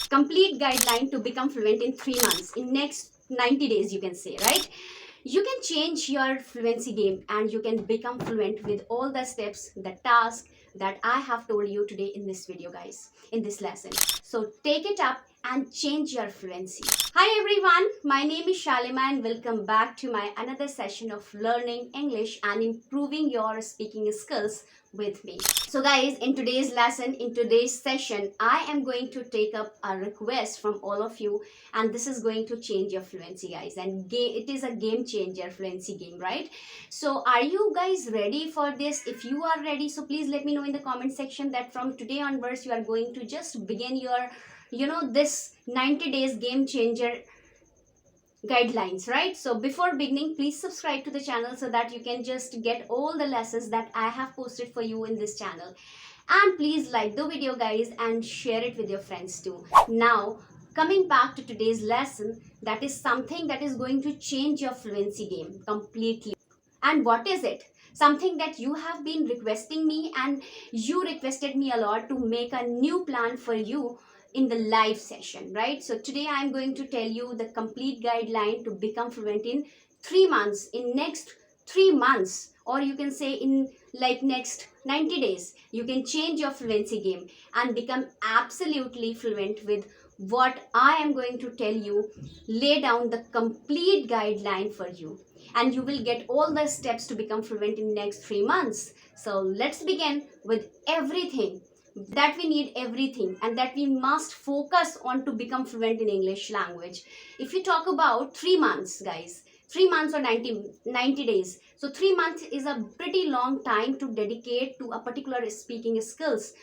complete guideline to become fluent in 3 months, in next 90 days, you can say, right? You can change your fluency game and you can become fluent with all the steps, the task that I have told you today in this video, guys, in this lesson. So take it up and change your fluency. Hi everyone, my name is Shalima and welcome back to my another session of learning English and improving your speaking skills with me. So guys, in today's lesson, in today's session, I am going to take up a request from all of you, and this is going to change your fluency, guys, and it is a game changer fluency game, right? So are you guys ready for this? If you are ready, so please let me know in the comment section that from today onwards you are going to just begin your this 90 days game changer guidelines, right? So before beginning, please subscribe to the channel so that you can just get all the lessons that I have posted for you in this channel. And please like the video, guys, and share it with your friends too. Now coming back to today's lesson, that is something that is going to change your fluency game completely. And what is it? Something that you have been requesting me, and you requested me a lot to make a new plan for you in the live session, right? So today I am going to tell you the complete guideline to become fluent in 3 months, in next 3 months, or you can say in like next 90 days. You can change your fluency game and become absolutely fluent with what I am going to tell you. Lay down the complete guideline for you, and you will get all the steps to become fluent in next 3 months. So let's begin with everything that we need, everything, and that we must focus on to become fluent in English language. If you talk about 3 months, guys, 3 months or 90 days. So 3 months is a pretty long time to dedicate to a particular speaking skills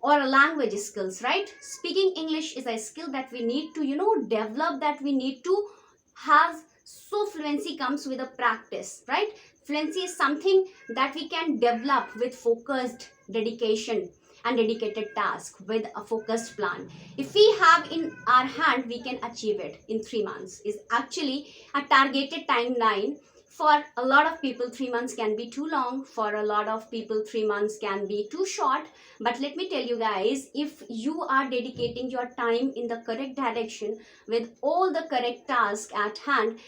or a language skills, right? Speaking English is a skill that we need to, develop, that we need to have. So fluency comes with a practice, right? Fluency is something that we can develop with focused dedication and dedicated task with a focused plan. If we have in our hand, we can achieve it in 3 months. Is actually a targeted timeline. For a lot of people, 3 months can be too long. For a lot of people, 3 months can be too short. But let me tell you guys, if you are dedicating your time in the correct direction with all the correct tasks at hand,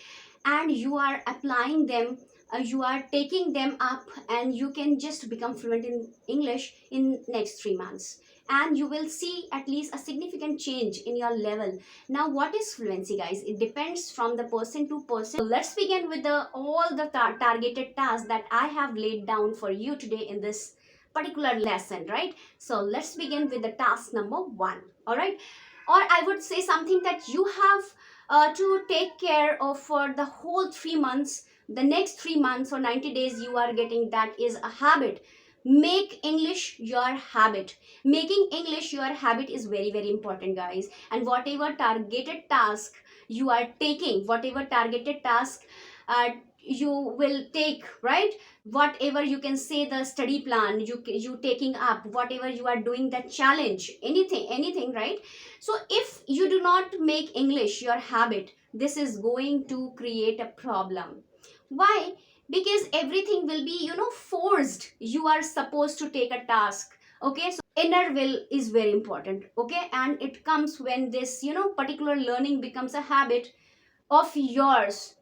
and you are applying them, you are taking them up, and you can just become fluent in English in next 3 months, and you will see at least a significant change in your level. Now what is fluency, guys? It depends from the person to person. So let's begin with all the targeted tasks that I have laid down for you today in this particular lesson, right? So let's begin with the task number 1. All right, or I would say something that you have to take care of for the whole 3 months. The next 3 months or 90 days you are getting, that is a habit. Make English your habit. Making English your habit is very, very important, guys. And whatever targeted task you are taking, whatever targeted task you will take, right? Whatever, you can say, the study plan you taking up, whatever you are doing, that challenge, anything, right? So if you do not make English your habit, this is going to create a problem. Why? Because everything will be, forced. You are supposed to take a task. Okay, so inner will is very important. Okay, and it comes when this, particular learning becomes a habit of yours.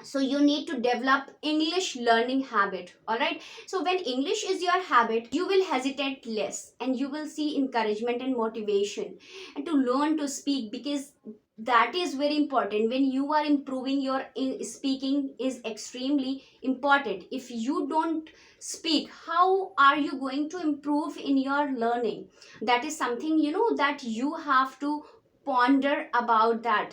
So you need to develop English learning habit. All right, so when English is your habit, you will hesitate less, and you will see encouragement and motivation and to learn to speak, because that is very important. When you are improving your speaking is extremely important. If you don't speak, how are you going to improve in your learning? That is something, that you have to ponder about that.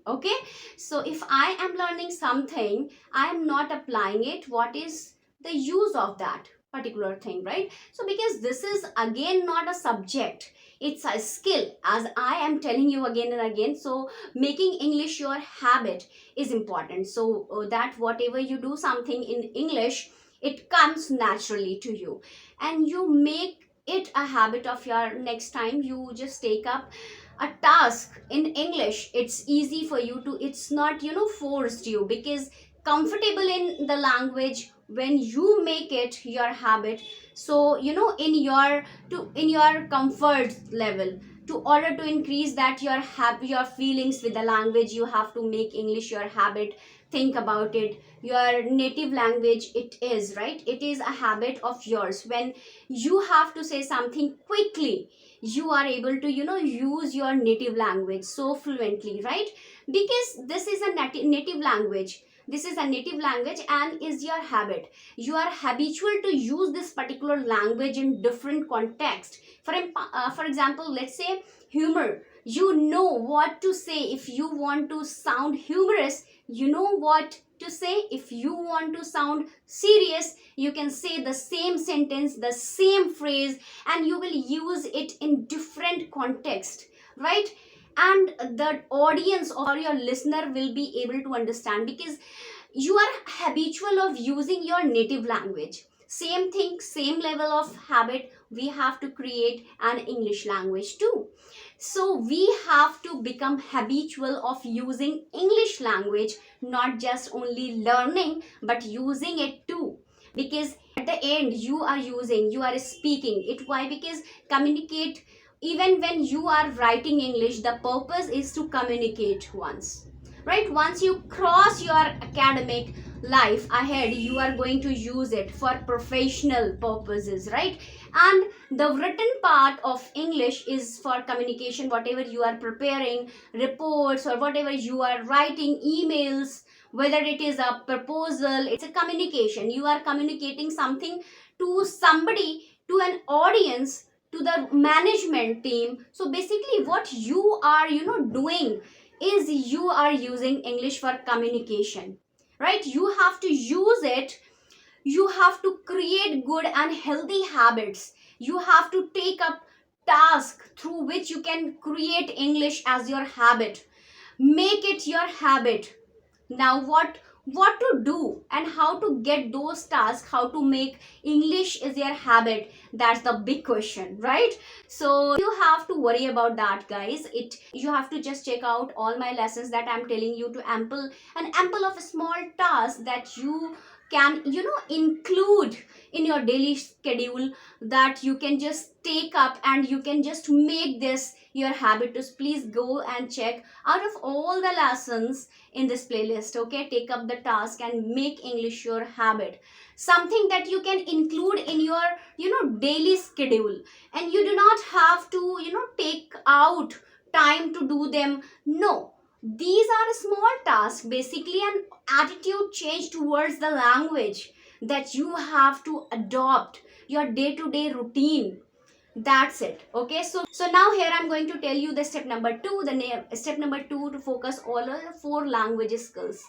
Okay, so if I am learning something, I am not applying it, what is the use of that particular thing, right? So because this is again not a subject, it's a skill, as I am telling you again and again. So making English your habit is important, so that whatever you do something in English, it comes naturally to you, and you make it a habit of your. Next time you just take up a task in English, it's easy for you to, it's not, forced you, because comfortable in the language, when you make it your habit. So in your comfort level, To order to increase that your feelings with the language, you have to make English your habit. Think about it. Your native language, it is right, it is a habit of yours. When you have to say something quickly, you are able to use your native language so fluently, right? Because this is a native language. This is a native language and is your habit. You are habitual to use this particular language in different context. For example, let's say humor. You know what to say if you want to sound humorous. You know what to say if you want to sound serious. You can say the same sentence, the same phrase, and you will use it in different context, right? And the audience or your listener will be able to understand because you are habitual of using your native language. Same thing, same level of habit we have to create an English language too. So we have to become habitual of using English language, not just only learning but using it too. Because at the end you are using, you are speaking it. Why? Because communicate. Even when you are writing English, the purpose is to communicate once, right? Once you cross your academic life ahead, you are going to use it for professional purposes, right? And the written part of English is for communication. Whatever you are preparing reports or whatever you are writing emails, whether it is a proposal, it's a communication. You are communicating something to somebody, to an audience, to the management team. So basically what you are doing is you are using English for communication, right? You have to use it. You have to create good and healthy habits. You have to take up tasks through which you can create English as your habit. Make it your habit. Now what to do and how to get those tasks, how to make English is your habit, that's the big question, right? So you have to worry about that, guys. It You have to just check out all my lessons that I'm telling you, to ample of small tasks that you can include in your daily schedule, that you can just take up and you can just make this your habit. Just please go and check out of all the lessons in this playlist. Okay, take up the task and make English your habit, something that you can include in your daily schedule. And you do not have to take out time to do them. No, these are small tasks, basically an attitude change towards the language that you have to adopt your day-to-day routine. That's it. Okay, so now here I'm going to tell you the step number 2, the name step number 2, to focus all the 4 language skills.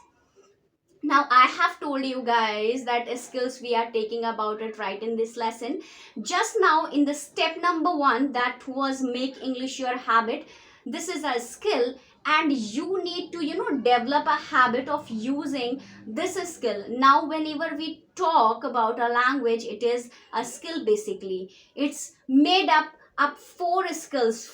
Now I have told you guys that skills we are taking about it right in this lesson. Just now in the step number 1, that was make English your habit. This is a skill and you need to develop a habit of using this skill. Now whenever we talk about a language, it is a skill. Basically it's made up 4 skills,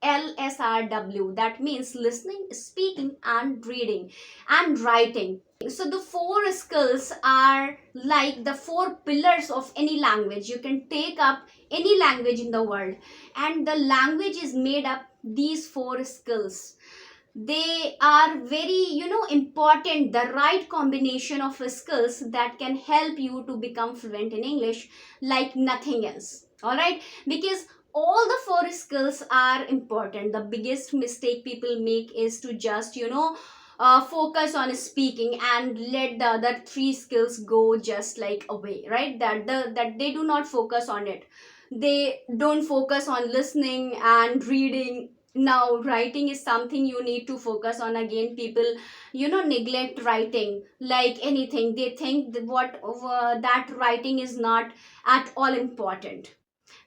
LSRW. That means listening, speaking and reading and writing. So the 4 skills are like the 4 pillars of any language. You can take up any language in the world and the language is made up these 4 skills. They are very important, the right combination of skills that can help you to become fluent in English like nothing else. All right, because all the 4 skills are important. The biggest mistake people make is to just focus on speaking and let the other 3 skills go just like away, right? That they do not focus on it. They don't focus on listening and reading. Now writing is something you need to focus on. Again, people neglect writing like anything. They think that writing is not at all important,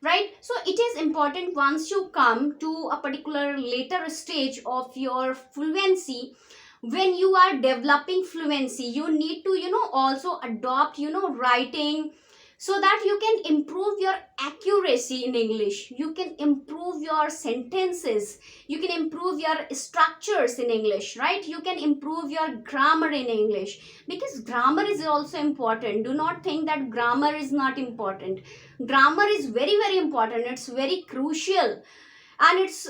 right? So it is important once you come to a particular later stage of your fluency. When you are developing fluency, you need to also adopt writing, so that you can improve your accuracy in English. You can improve your sentences, you can improve your structures in English, right? You can improve your grammar in English, because grammar is also important. Do not think that grammar is not important. Grammar is very, very important. It's very crucial. And it's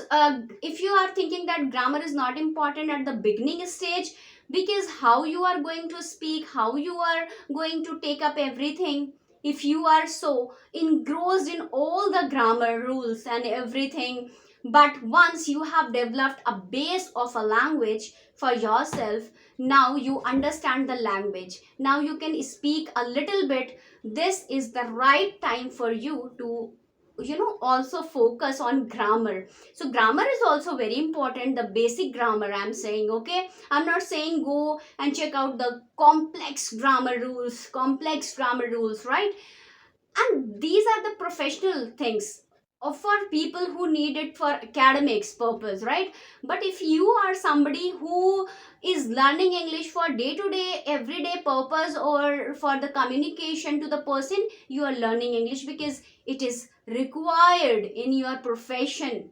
if you are thinking that grammar is not important at the beginning stage, because how you are going to speak, how you are going to take up everything, if you are so engrossed in all the grammar rules and everything, but once you have developed a base of a language for yourself, now you understand the language, now you can speak a little bit, this is the right time for you to also focus on grammar. So grammar is also very important, the basic grammar I'm saying, okay? I'm not saying go and check out the complex grammar rules, right? And these are the professional things for people who need it for academics purpose, right? But if you are somebody who is learning English for day to day everyday purpose, or for the communication to the person, you are learning English because it is required in your profession.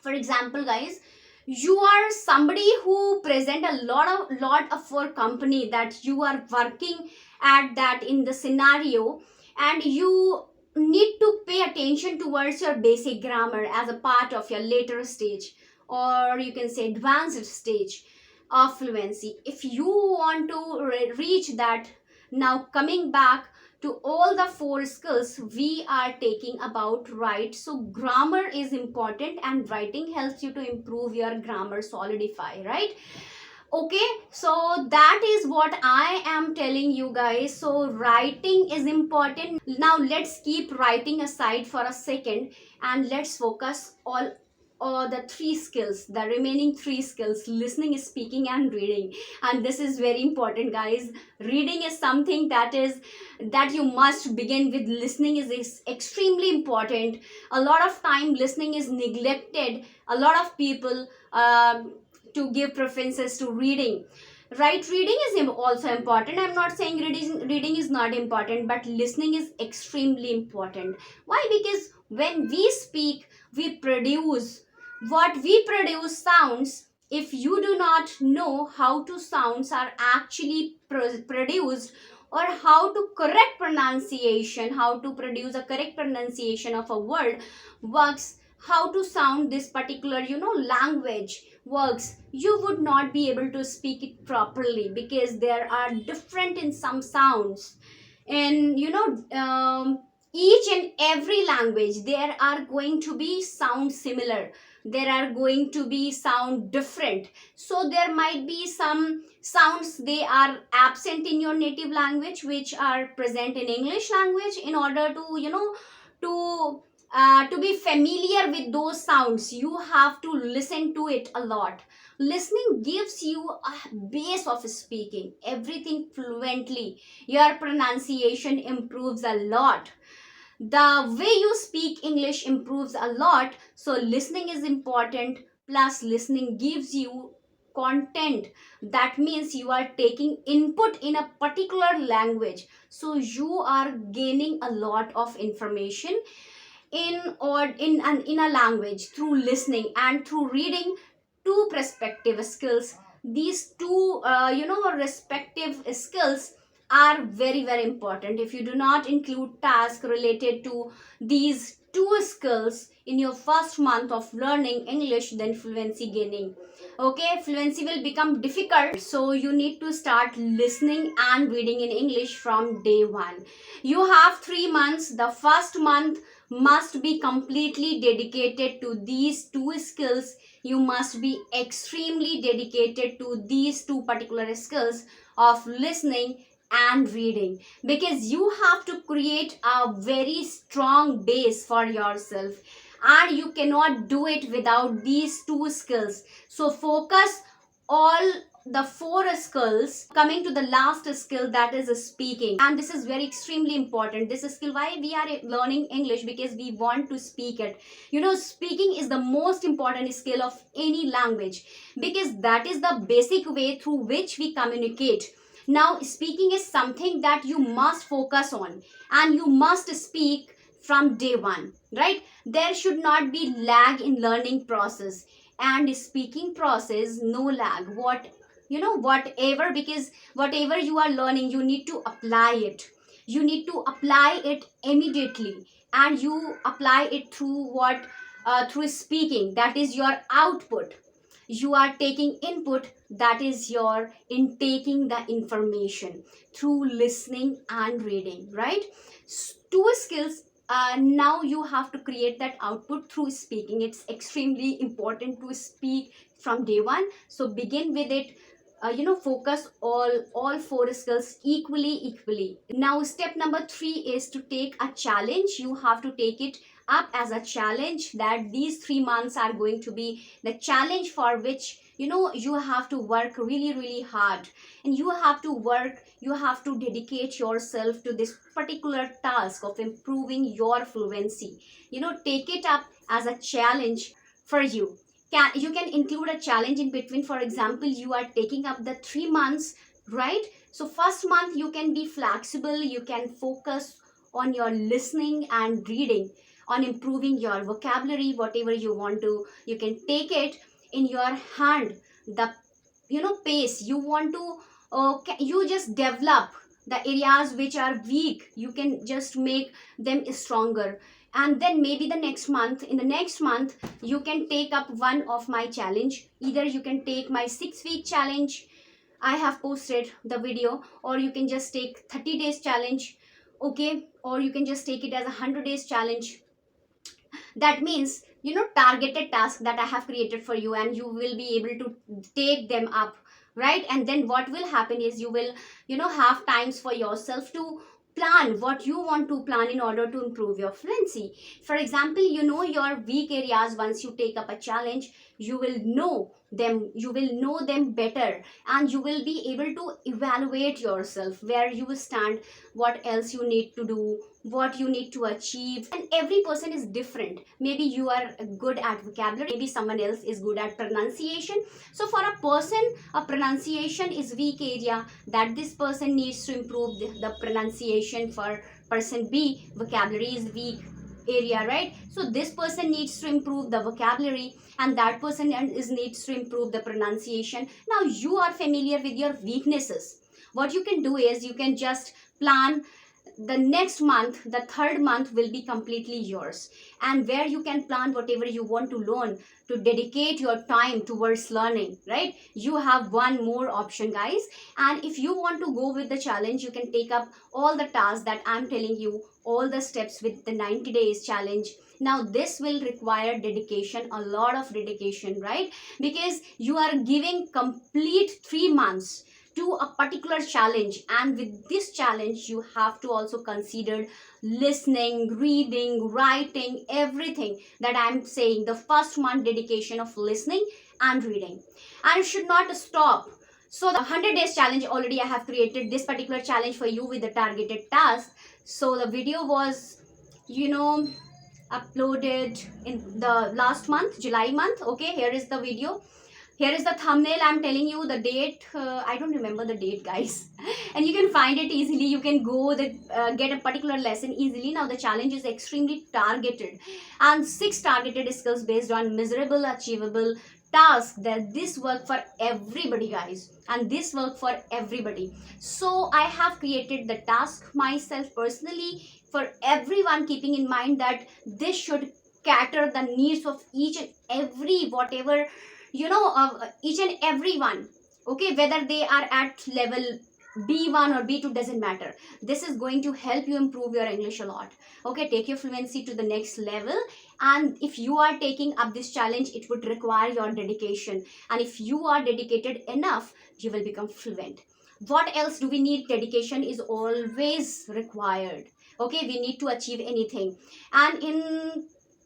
For example, guys, you are somebody who present a lot of for company that you are working at that in the scenario, and you need to pay attention towards your basic grammar as a part of your later stage, or you can say advanced stage of fluency. If you want to reach that, now coming back to all the four skills we are taking about, right? So grammar is important, and writing helps you to improve your grammar, solidify, right? Okay, so that is what I am telling you guys. So writing is important. Now let's keep writing aside for a second, and let's focus all the three skills, the remaining three skills: listening, speaking, and reading. And this is very important, guys. Reading is something that you must begin with. Listening is extremely important. A lot of time listening is neglected. A lot of people to give preferences to reading, right? Reading is also important. I'm not saying reading is not important, but listening is extremely important. Why? Because when we speak, we produce what we produce sounds. If you do not know how to sounds are actually produced, or how to correct pronunciation, how to produce a correct pronunciation of a word works, how to sound this particular language works, you would not be able to speak it properly, because there are different in some sounds. And each and every language, there are going to be sound similar, there are going to be sound different. So there might be some sounds they are absent in your native language, which are present in English language. In order to to be familiar with those sounds, you have to listen to it a lot. Listening gives you a base of speaking everything fluently. Your pronunciation improves a lot, the way you speak English improves a lot. So listening is important. Plus listening gives you content. That means you are taking input in a particular language, so you are gaining a lot of information in a language through listening and through reading. Two perspective skills, these two respective skills are very very important. If you do not include tasks related to these two skills in your first month of learning English, then fluency gaining, okay, fluency will become difficult. So you need to start listening and reading in English from day one. You have 3 months. The first month must be completely dedicated to these two skills. You must be extremely dedicated to these two particular skills of listening and reading, because you have to create a very strong base for yourself, and you cannot do it without these two skills. So focus all the four skills. Coming to the last skill, that is speaking, and this is very extremely important. This skill, why we are learning English? Because we want to speak it. Speaking is the most important skill of any language, because that is the basic way through which we communicate. Now speaking is something that you must focus on, and you must speak from day one, right? There should not be lag in learning process, and speaking process, no lag. Whatever, because whatever you are learning, you need to apply it. You need to apply it immediately, and you apply it through what through speaking, that is your output. You are taking input, that is your intaking the information through listening and reading, right? Two skills. Now you have to create that output through speaking. It's extremely important to speak from day one, so begin with it. Focus all four skills equally. Now step number 3 is to take a challenge. You have to take it up as a challenge, that these 3 months are going to be the challenge for which you have to work really hard, and you have to dedicate yourself to this particular task of improving your fluency. Take it up as a challenge for you. You can include a challenge in between. For example, you are taking up the 3 months, right? So first month you can be flexible, you can focus on your listening and reading, on improving your vocabulary, whatever you want to. You can take it in your hand, the pace you want to. You just develop the areas which are weak, you can just make them stronger. And then maybe in the next month you can take up one of my challenge. Either you can take my 6-week challenge, I have posted the video, or you can just take 30 days challenge, okay? Or you can just take it as a 100 days challenge. That means targeted tasks that I have created for you, and you will be able to take them up, right? And then what will happen is you will have times for yourself to plan what you want to plan in order to improve your fluency. For example, your weak areas. Once you take up a challenge, you will know them better, and you will be able to evaluate yourself, where you stand, what else you need to do, what you need to achieve. And every person is different. Maybe you are good at vocabulary, maybe someone else is good at pronunciation. So for a person, a pronunciation is weak area, that this person needs to improve the pronunciation. For person B, vocabulary is weak area, right? So this person needs to improve the vocabulary, and that person needs to improve the pronunciation. Now you are familiar with your weaknesses. What you can do is you can just plan the next month. The third month will be completely yours, and where you can plan whatever you want to learn, to dedicate your time towards learning, right? You have one more option, guys. And if you want to go with the challenge, you can take up all the tasks that I'm telling you, all the steps with the 90 days challenge. Now this will require dedication, a lot of dedication, right? Because you are giving complete 3 months to a particular challenge, and with this challenge you have to also consider listening, reading, writing, everything that I'm saying. The first month dedication of listening and reading, and should not stop. So the 100 days challenge, already I have created this particular challenge for you with the targeted task. So the video was uploaded in the last month, July month. Okay, here is the video. Here is the thumbnail. I'm telling you the date. I don't remember the date, guys. And you can find it easily. You can go get a particular lesson easily. Now the challenge is extremely targeted, and 6 targeted skills based on measurable, achievable tasks. That this work for everybody, guys, and this work for everybody. So I have created the task myself personally for everyone, keeping in mind that this should cater the needs of each and every whatever each and everyone. Okay, whether they are at level B1 or B2, doesn't matter. This is going to help you improve your English a lot. Okay, take your fluency to the next level. And if you are taking up this challenge, it would require your dedication, and if you are dedicated enough, you will become fluent. What else do we need? Dedication is always required. Okay, we need to achieve anything, and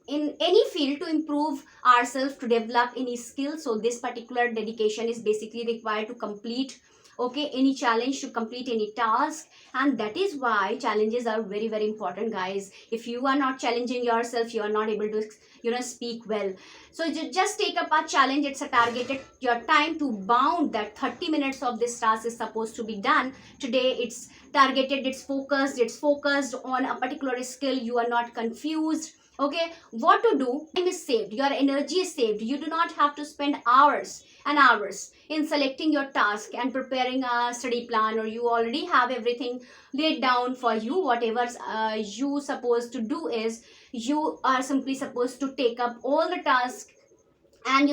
in any field, to improve ourselves, to develop any skill. So this particular dedication is basically required to complete any challenge, to complete any task. And that is why challenges are very important, guys. If you are not challenging yourself, you are not able to speak well. So just take up a challenge. It's a targeted, your time to bound that 30 minutes of this task is supposed to be done today. It's targeted, it's focused on a particular skill. You are not confused. Okay, what to do? Time is saved, your energy is saved. You do not have to spend hours and hours in selecting your task and preparing a study plan, or you already have everything laid down for you. Whatever you supposed to do is You are simply supposed to take up all the tasks and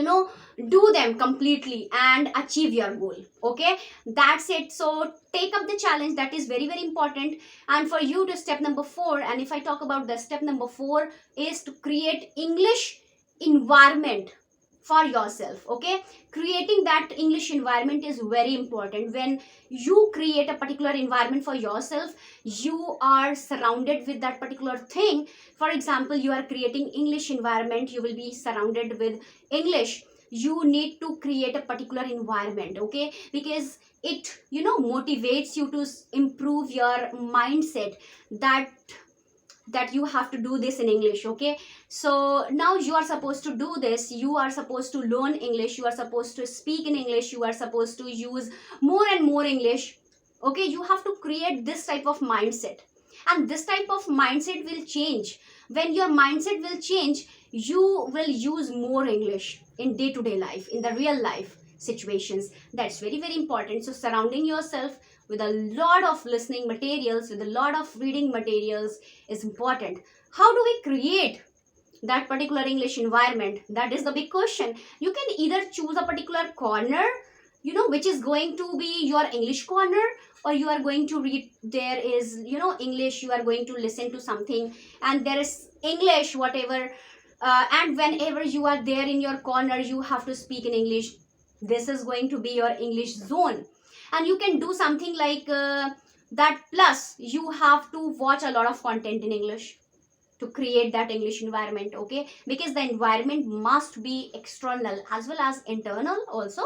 do them completely and achieve your goal. Okay, that's it. So take up the challenge, that is very very important. And for you to step number 4, and if I talk about the step number 4, is to create English environment for yourself. Okay, creating that English environment is very important. When you create a particular environment for yourself, you are surrounded with that particular thing. For example, you are creating English environment, you will be surrounded with English. You need to create a particular environment, okay, because it motivates you to improve your mindset, that you have to do this in English. Okay, so now you are supposed to do this, you are supposed to learn English, you are supposed to speak in English, you are supposed to use more and more English. Okay, you have to create this type of mindset, and this type of mindset will change. When your mindset will change, you will use more English in day to day life, in the real life situations. That's very very important. So surrounding yourself with a lot of listening materials, with a lot of reading materials is important. How do we create that particular English environment? That is the big question. You can either choose a particular corner, which is going to be your English corner, or you are going to read, there is English, you are going to listen to something and there is English whatever, and whenever you are there in your corner, you have to speak in English. This is going to be your English zone. And you can do something like that. Plus you have to watch a lot of content in English to create that English environment. Okay, because the environment must be external as well as internal also.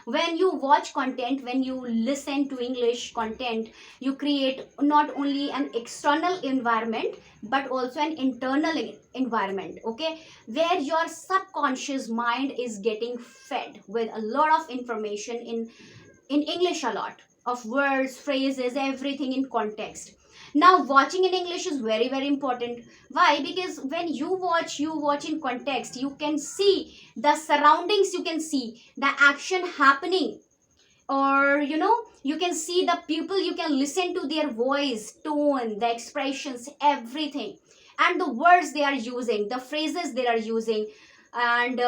When you watch content, when you listen to English content, you create not only an external environment but also an internal environment. Okay, where your subconscious mind is getting fed with a lot of information in English, a lot of words, phrases, everything in context. Now watching in English is very very important. Why? Because when you watch in context, you can see the surroundings, you can see the action happening, or you can see the people, you can listen to their voice tone, the expressions, everything, and the words they are using, the phrases they are using. And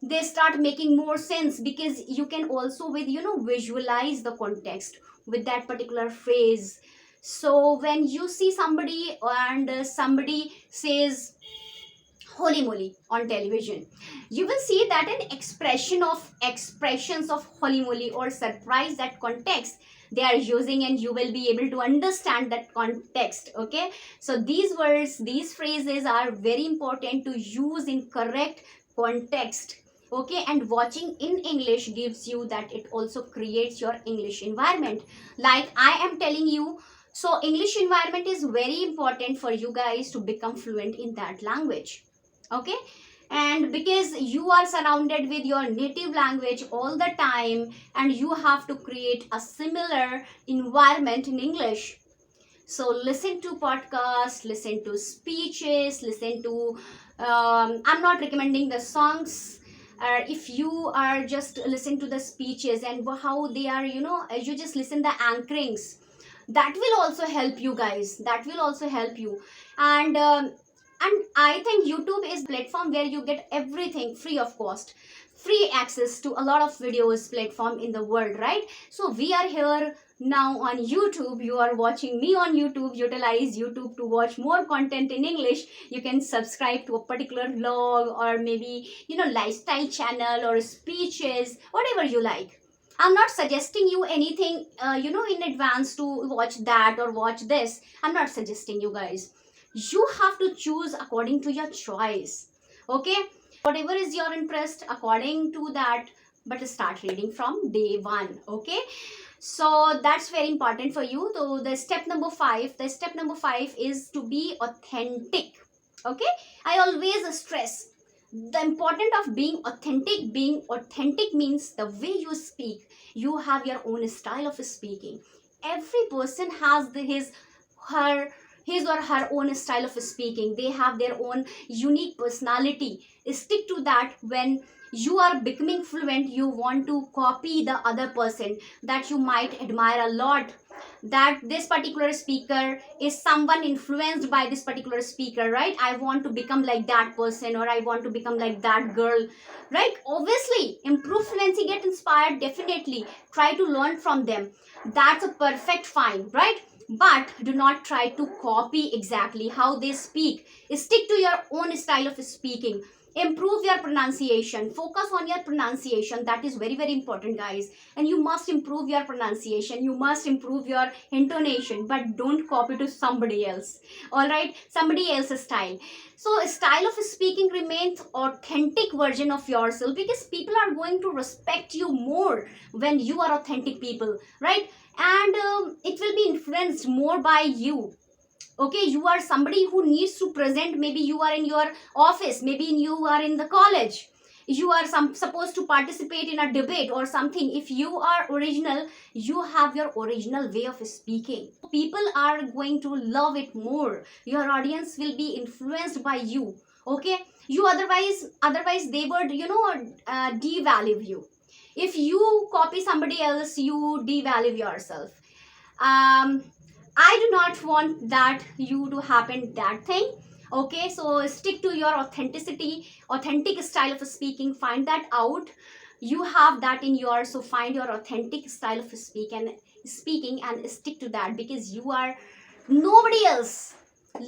they start making more sense, because you can also with visualize the context with that particular phrase. So when you see somebody and somebody says holy moly on television, you will see that an expressions of holy moly or surprise, that context they are using, and you will be able to understand that context. Okay, so these words, these phrases are very important to use in correct context. Okay, and watching in English gives you that, it also creates your English environment, like I am telling you. So English environment is very important for you guys to become fluent in that language. Okay, and because you are surrounded with your native language all the time, and you have to create a similar environment in English. So listen to podcasts, listen to speeches, listen to I'm not recommending the songs. If you are just listen to the speeches and how they are, you just listen the anchorings, that will also help you guys, that will also help you. And I think YouTube is platform where you get everything free of cost, free access to a lot of videos platform in the world, right? So we are here now on YouTube, you are watching me on YouTube. Utilize YouTube to watch more content in English. You can subscribe to a particular vlog, or maybe lifestyle channel, or speeches, whatever you like. I'm not suggesting you anything in advance to watch that or watch this. I'm not suggesting you guys. You have to choose according to your choice. Okay, whatever is your interest, according to that, but start reading from day one. Okay, so that's very important for you. So the step number 5, is to be authentic. Okay, I always stress the importance of being authentic. Being authentic means the way you speak, you have your own style of speaking. Every person has his or her own style of speaking. They have their own unique personality. Stick to that. When you are becoming fluent, you want to copy the other person that you might admire a lot, that this particular speaker is someone influenced by this particular speaker, right? I want to become like that person, or I want to become like that girl, right? Obviously improve fluency, get inspired, definitely try to learn from them. That's a perfect fine, right? But do not try to copy exactly how they speak. Stick to your own style of speaking. Improve your pronunciation, focus on your pronunciation. That is very very important, guys. And you must improve your pronunciation, you must improve your intonation, but don't copy to somebody else. All right, somebody else's style. So style of speaking remains authentic version of yourself, because people are going to respect you more when you are authentic people, right? And it will be influenced more by you. Okay, you are somebody who needs to present, maybe you are in your office, maybe you are in the college, you are supposed to participate in a debate or something. If you are original, you have your original way of speaking, people are going to love it more. Your audience will be influenced by you. Okay, you otherwise they would, devalue you. If you copy somebody else, you devalue yourself. um I do not want that you to happen that thing. Okay, so stick to your authenticity, authentic style of speaking. Find that out. You have that in yours, so find your authentic style of speaking and stick to that, because you are nobody else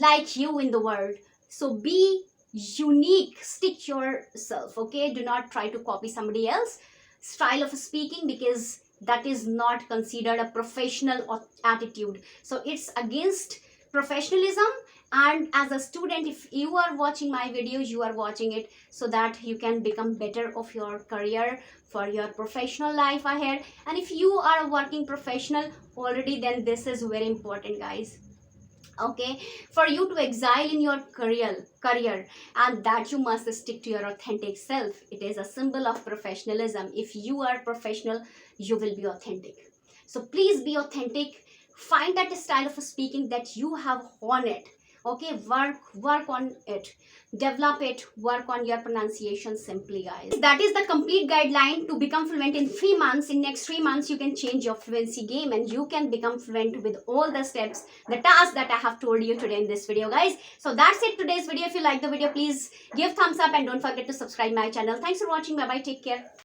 like you in the world. So be unique, stick yourself. Okay, do not try to copy somebody else style of speaking, because that is not considered a professional attitude. So it's against professionalism. And as a student, if you are watching my videos, you are watching it so that you can become better of your career for your professional life ahead. And if you are a working professional already, then this is very important, guys. Okay, for you to excel in your career, and that you must stick to your authentic self. It is a symbol of professionalism. If you are professional, you will be authentic. So please be authentic. Find that style of speaking that you have honed it. Okay, work on it, develop it, work on your pronunciation simply, guys. That is the complete guideline to become fluent in 3 months. In next 3 months, you can change your fluency game and you can become fluent with all the steps, the tasks that I have told you today in this video, guys. So that's it, today's video. If you like the video, please give thumbs up and don't forget to subscribe my channel. Thanks for watching. Bye bye, take care.